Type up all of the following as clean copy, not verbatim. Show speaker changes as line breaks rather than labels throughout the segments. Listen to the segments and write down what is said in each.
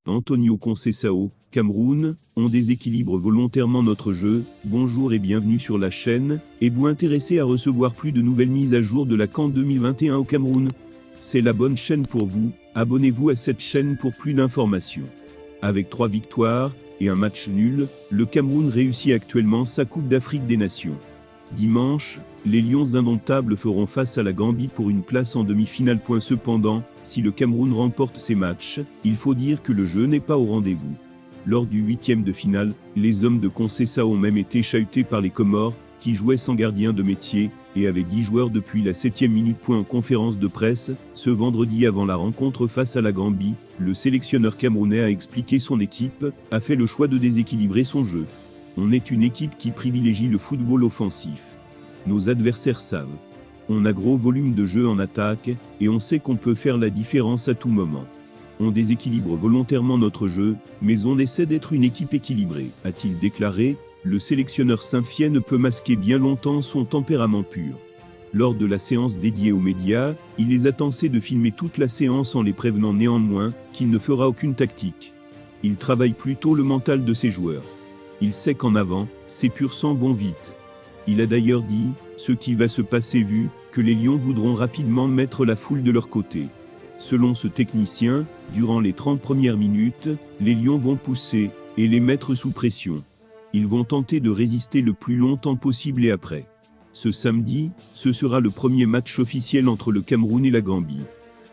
Antonio Conceição, Cameroun, on déséquilibre volontairement notre jeu. Bonjour et bienvenue sur la chaîne. Êtes-vous intéressé à recevoir plus de nouvelles mises à jour de la CAN 2021 au Cameroun? C'est la bonne chaîne pour vous. Abonnez-vous à cette chaîne pour plus d'informations. Avec 3 victoires et un match nul, le Cameroun réussit actuellement sa Coupe d'Afrique des Nations. Dimanche, les Lions indomptables feront face à la Gambie pour une place en demi-finale. Cependant, si le Cameroun remporte ces matchs, il faut dire que le jeu n'est pas au rendez-vous. Lors du 8e de finale, les hommes de Conceição ont même été chahutés par les Comores, qui jouaient sans gardien de métier, et avec 10 joueurs depuis la 7e minute. En conférence de presse, ce vendredi avant la rencontre face à la Gambie, le sélectionneur camerounais a expliqué son équipe a fait le choix de déséquilibrer son jeu. On est une équipe qui privilégie le football offensif. Nos adversaires savent. On a gros volume de jeu en attaque, et on sait qu'on peut faire la différence à tout moment. On déséquilibre volontairement notre jeu, mais on essaie d'être une équipe équilibrée, a-t-il déclaré. Le sélectionneur Saint-Fiet ne peut masquer bien longtemps son tempérament pur. Lors de la séance dédiée aux médias, il les a tensés de filmer toute la séance en les prévenant néanmoins qu'il ne fera aucune tactique. Il travaille plutôt le mental de ses joueurs. Il sait qu'en avant, ses pur sang vont vite. Il a d'ailleurs dit, ce qui va se passer vu que les Lions voudront rapidement mettre la foule de leur côté. Selon ce technicien, durant les 30 premières minutes, les Lions vont pousser et les mettre sous pression. Ils vont tenter de résister le plus longtemps possible et après. Ce samedi, ce sera le premier match officiel entre le Cameroun et la Gambie.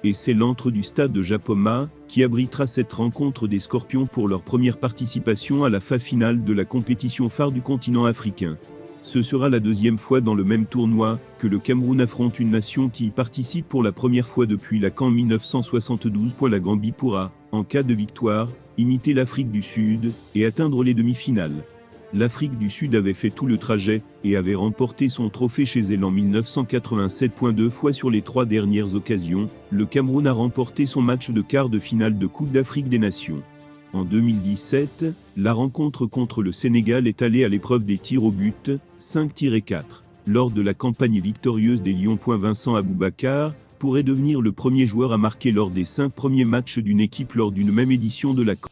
Et c'est l'antre du stade de Japoma qui abritera cette rencontre des Scorpions pour leur première participation à la phase finale de la compétition phare du continent africain. Ce sera la 2e fois dans le même tournoi que le Cameroun affronte une nation qui y participe pour la première fois depuis la CAN 1972. La Gambie pourra, en cas de victoire, imiter l'Afrique du Sud et atteindre les demi-finales. L'Afrique du Sud avait fait tout le trajet et avait remporté son trophée chez elle en 1987. 2 fois sur les 3 dernières occasions, le Cameroun a remporté son match de quart de finale de Coupe d'Afrique des Nations. En 2017, la rencontre contre le Sénégal est allée à l'épreuve des tirs au but, 5-4. Lors de la campagne victorieuse des Lions. Vincent Aboubakar pourrait devenir le premier joueur à marquer lors des 5 premiers matchs d'une équipe lors d'une même édition de la CAN.